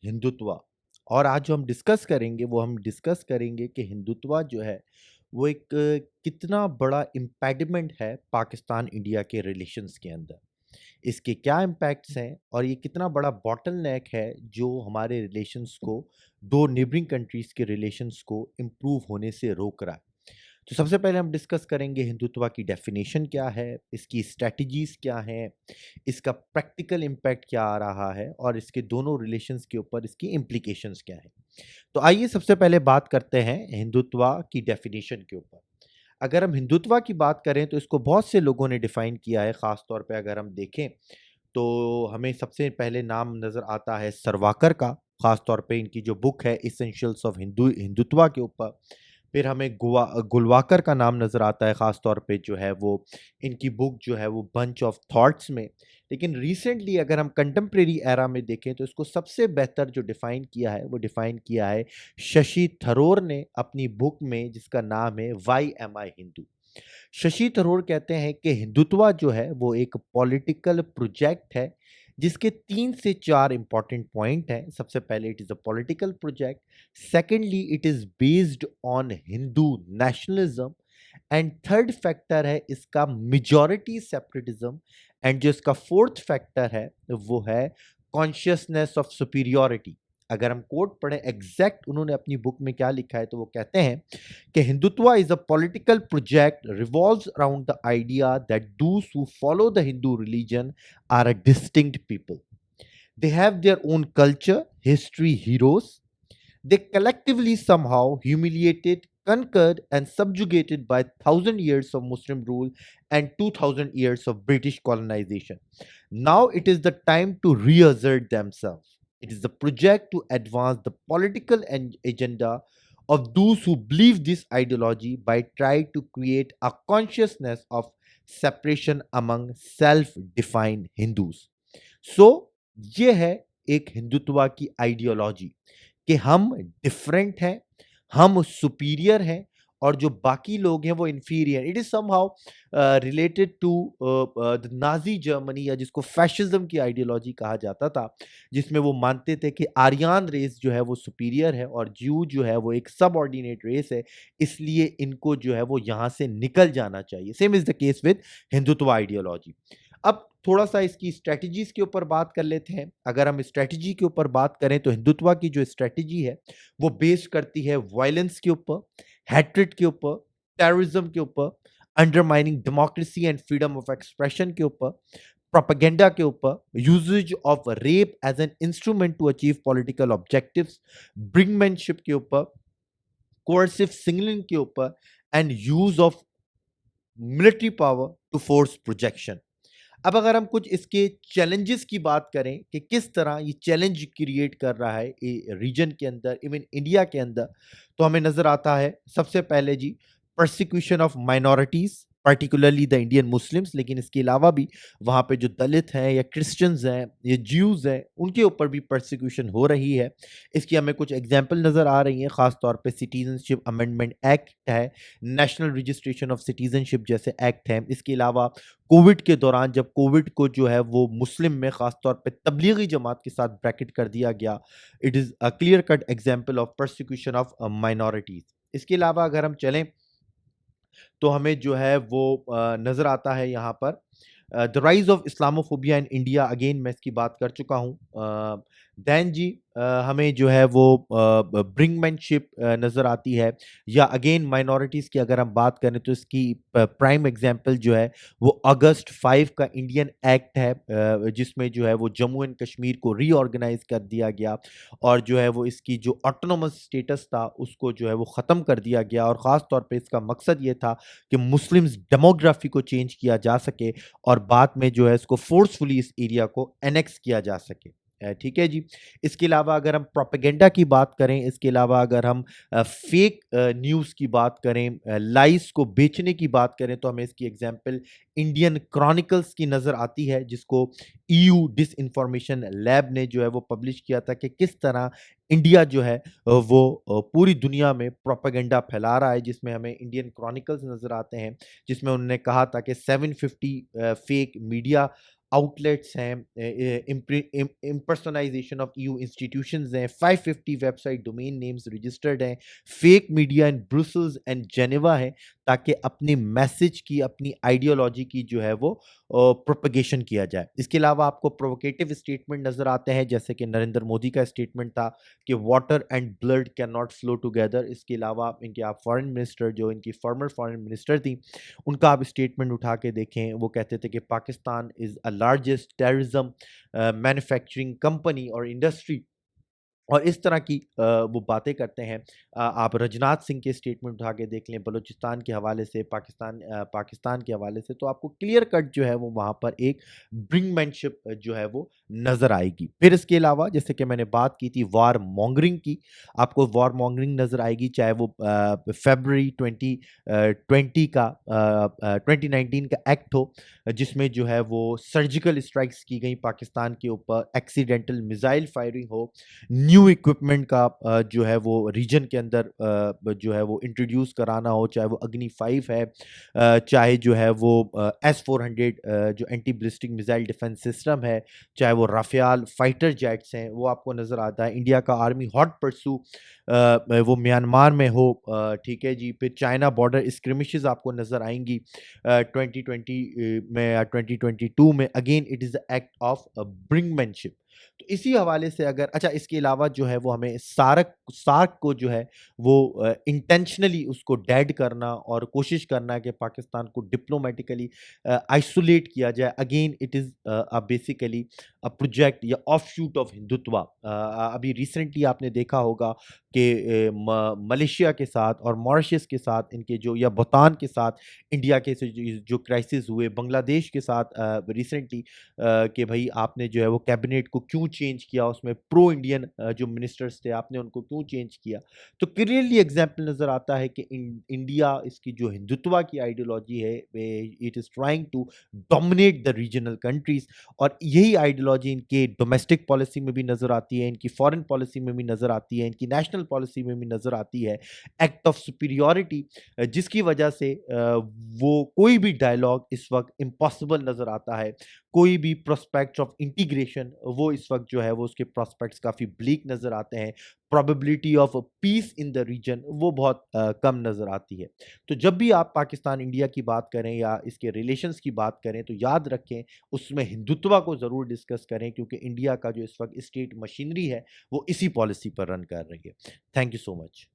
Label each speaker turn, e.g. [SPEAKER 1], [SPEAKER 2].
[SPEAKER 1] हिंदुत्व। और आज जो हम डिस्कस करेंगे वो हम डिस्कस करेंगे कि हिंदुत्व जो है वो एक कितना बड़ा इम्पेडिमेंट है पाकिस्तान इंडिया के रिलेशंस के अंदर। इसके क्या इम्पैक्ट्स हैं और ये कितना बड़ा बॉटलनेक है जो हमारे रिलेशंस को, दो नेबरिंग कंट्रीज के रिलेशंस को इम्प्रूव होने से रोक रहा है। तो सबसे पहले हम डिस्कस करेंगे हिंदुत्व की डेफिनेशन क्या है, इसकी स्ट्रैटेजीज क्या हैं, इसका प्रैक्टिकल इम्पैक्ट क्या आ रहा है और इसके दोनों रिलेशंस के ऊपर इसकी इम्प्लीकेशंस क्या है। तो आइए सबसे पहले बात करते हैं हिंदुत्व की डेफिनेशन के ऊपर। अगर हम हिंदुत्व की बात करें तो इसको बहुत से लोगों ने डिफाइन किया है। ख़ास तौर पे अगर हम देखें तो हमें सबसे पहले नाम नज़र आता है सरवाकर का। ख़ास तौर पे इनकी जो बुक है एसेंशियल्स ऑफ हिंदुत्व के ऊपर। फिर हमें गुलवाकर का नाम नज़र आता है, ख़ास तौर पे जो है वो इनकी बुक जो है वो बंच ऑफ थॉट्स में। लेकिन रिसेंटली अगर हम कंटेम्प्रेरी एरा में देखें तो इसको सबसे बेहतर जो डिफ़ाइन किया है वो डिफ़ाइन किया है शशि थरूर ने अपनी बुक में, जिसका नाम है व्हाई एम आई हिंदू। शशि थरूर कहते हैं कि हिंदुत्व जो है वो एक पॉलिटिकल प्रोजेक्ट है जिसके 3 से 4 इंपॉर्टेंट पॉइंट हैं। सबसे पहले it is a political project, secondly it is based on Hindu nationalism and third factor है इसका मेजॉरिटी सेपरेटिज्म। एंड जो इसका फोर्थ फैक्टर है वो है कॉन्शियसनेस ऑफ सुपीरियॉरिटी। अगर हम कोट पढ़ें एग्जैक्ट उन्होंने अपनी बुक में क्या लिखा है तो वो कहते हैं कि Hindutva is a political project revolves around the idea that those who follow the Hindu religion are a distinct people. They have their own culture, history, heroes. They collectively somehow humiliated, conquered, and subjugated by 1,000 years of Muslim rule and 2,000 years of British colonization. Now it is the time to reassert themselves. It is the project to advance the political agenda of those who believe this ideology by trying to create a consciousness of separation among self-defined Hindus. So, ये है एक हिंदुत्व की ideology कि हम different हैं, हम superior हैं और जो बाकी लोग हैं वो inferior. It is somehow related to the Nazi Germany, या जिसको फैशिज्म की आइडियोलॉजी कहा जाता था, जिसमें वो मानते थे कि आर्यन रेस जो है वो सुपीरियर है और ज्यू जो है वो एक सबऑर्डिनेट रेस है, इसलिए इनको जो है वो यहाँ से निकल जाना चाहिए। Same is the case with Hindutva ideology. अब थोड़ा सा इसकी स्ट्रेटजीज के ऊपर बात कर लेते हैं। अगर हम स्ट्रेटजी के ऊपर बात करें तो हिंदुत्व की जो स्ट्रेटजी है वो बेस करती है वायलेंस के ऊपर, हैट्रेड के ऊपर, टेररिज्म के ऊपर, undermining democracy and freedom of expression के ऊपर, प्रोपेगेंडा के ऊपर, usage of rape as an instrument to achieve political objectives, brinkmanship के ऊपर, कोर्सिव सिग्नलिंग के ऊपर and use of military power to force projection. अब अगर हम कुछ इसके चैलेंजेस की बात करें कि किस तरह ये चैलेंज क्रिएट कर रहा है रीजन के अंदर, इवन इंडिया के अंदर, तो हमें नजर आता है सबसे पहले जी persecution of minorities, particularly the Indian Muslims. लेकिन इसके अलावा भी वहाँ पे जो दलित हैं या क्रिश्चियंस हैं या ज्यूज हैं उनके ऊपर भी परसिक्यूशन हो रही है। इसकी हमें कुछ एग्जाम्पल नज़र आ रही हैं। ख़ास तौर पे सिटीजनशिप अमेंडमेंट एक्ट है, नेशनल रजिस्ट्रेशन ऑफ सिटीजनशिप जैसे एक्ट हैं। इसके अलावा कोविड के दौरान जब कोविड को जो है वो मुस्लिम में ख़ास तौर पे तबलीगी जमात के साथ ब्रैकेट कर दिया गया, it is a clear cut example of persecution of minorities. इसके अलावा अगर हम चलें तो हमें जो है वो नज़र आता है यहाँ पर the rise of Islamophobia in India. Again मैं इसकी बात कर चुका हूँ। दैन जी हमें जो है वो ब्रिंगमैनशिप नज़र आती है, या अगेन माइनॉरिटीज़ की अगर हम बात करें तो इसकी प्राइम एग्जांपल जो है वो अगस्त 5 का इंडियन एक्ट है, जिसमें जो है वो जम्मू एंड कश्मीर को रीऑर्गेनाइज कर दिया गया और जो है वो इसकी जो ऑटोनोमस स्टेटस था उसको जो है वो ख़त्म कर दिया गया। और ख़ास तौर पे इसका मकसद ये था कि मुस्लिम्स डेमोग्राफी को चेंज किया जा सके और बाद में जो है इसको फोर्सफुली इस एरिया को एनेक्स किया जा सके। ठीक है जी। इसके अलावा अगर हम प्रोपेगेंडा की बात करें, इसके अलावा अगर हम फेक न्यूज़ की बात करें, लाइस को बेचने की बात करें, तो हमें इसकी एग्जांपल इंडियन क्रॉनिकल्स की नज़र आती है, जिसको ईयू डिस इंफॉर्मेशन लैब ने जो है वो पब्लिश किया था कि किस तरह इंडिया जो है वो पूरी दुनिया में प्रोपेगेंडा फैला रहा है। जिसमें हमें इंडियन क्रॉनिकल्स नज़र आते हैं, जिसमें उन्होंने कहा था कि 750 फेक मीडिया आउटलेट्स हैं, इम्पर्सोनाइजेशन ऑफ ईयू इंस्टीट्यूशंस हैं, 550 वेबसाइट डोमेन नेम्स रजिस्टर्ड हैं, fake media in Brussels and Geneva है, ताकि अपनी मैसेज की, अपनी आइडियोलॉजी की जो है वो प्रोपगेशन किया जाए। इसके अलावा आपको प्रोवोकेटिव स्टेटमेंट नजर आते हैं, जैसे कि नरेंद्र मोदी का स्टेटमेंट था कि water and blood can not flow together. इसके अलावा इनके आप फॉरेन मिनिस्टर, जो इनकी फॉर्मर फॉरेन मिनिस्टर थी, उनका आप स्टेटमेंट उठा के देखें, वो कहते थे कि Pakistan is a largest terrorism manufacturing company और इंडस्ट्री, और इस तरह की वो बातें करते हैं। आप राजनाथ सिंह के स्टेटमेंट उठा के देख लें, बलूचिस्तान के हवाले से, पाकिस्तान के हवाले से, तो आपको क्लियर कट जो है वो वहाँ पर एक ब्रिंकमैनशिप जो है वो नज़र आएगी। फिर इसके अलावा जैसे कि मैंने बात की थी वार मॉन्गरिंग की, आपको वार मॉन्गरिंग नज़र आएगी, चाहे वो फ़रवरी 2020 का 2019 का एक्ट हो, जिसमें जो है वो सर्जिकल स्ट्राइक्स की गई पाकिस्तान के ऊपर, एक्सीडेंटल मिसाइल फायरिंग हो, न्यू इक्विपमेंट का जो है वो रीजन के अंदर जो है वो इंट्रोड्यूस कराना हो, चाहे वो अग्नि 5 है, चाहे जो है वो S-400 जो anti ballistic missile defence system है, चाहे वो राफेल फाइटर जेट्स हैं, वो आपको नज़र आता है। इंडिया का आर्मी हॉट परसू वो म्यांमार में हो, ठीक है जी। फिर चाइना बॉर्डर स्क्रिमिशेस आपको नज़र आएंगी 2020 में या 2022 में। Again it is the act of brinkmanship. तो इसी हवाले से अगर अच्छा, इसके अलावा जो है वो हमें सार्क सार्क को जो है वो इंटेंशनली उसको डेड करना और कोशिश करना है कि पाकिस्तान को डिप्लोमेटिकली आइसोलेट किया जाए। Again it is basically a project या ऑफशूट ऑफ हिंदुत्व। अभी रिसेंटली आपने देखा होगा कि मलेशिया के साथ और मॉरिशस के साथ इनके जो, या भूटान के साथ इंडिया के जो क्राइसिस हुए, बांग्लादेश के साथ रिसेंटली, कि भाई आपने जो है वो कैबिनेट को क्यों चेंज किया, उसमें प्रो इंडियन जो मिनिस्टर्स थे आपने उनको क्यों चेंज किया। तो क्लियरली एग्जाम्पल नज़र आता है कि इंडिया, इसकी जो हिंदुत्व की आइडियोलॉजी है, it is trying to dominate the regional countries, और यही आइडियोलॉजी इनके डोमेस्टिक पॉलिसी में भी नज़र आती है, इनकी फॉरेन पॉलिसी में भी नज़र आती है, इनकी नेशनल पॉलिसी में भी नज़र आती है। एक्ट ऑफ सुपीरियॉरिटी, जिसकी वजह से वो कोई भी डायलॉग इस वक्त इम्पॉसिबल नज़र आता है, कोई भी प्रोस्पेक्ट ऑफ इंटीग्रेशन वो इस वक्त जो है वो उसके प्रोस्पेक्ट्स काफ़ी ब्लीक नज़र आते हैं। Probability of peace in the region वो बहुत कम नज़र आती है। तो जब भी आप पाकिस्तान इंडिया की बात करें या इसके रिलेशंस की बात करें, तो याद रखें उसमें हिंदुत्व को ज़रूर डिस्कस करें, क्योंकि इंडिया का जो इस वक्त स्टेट मशीनरी है वो इसी पॉलिसी पर रन कर रही है। Thank you so much.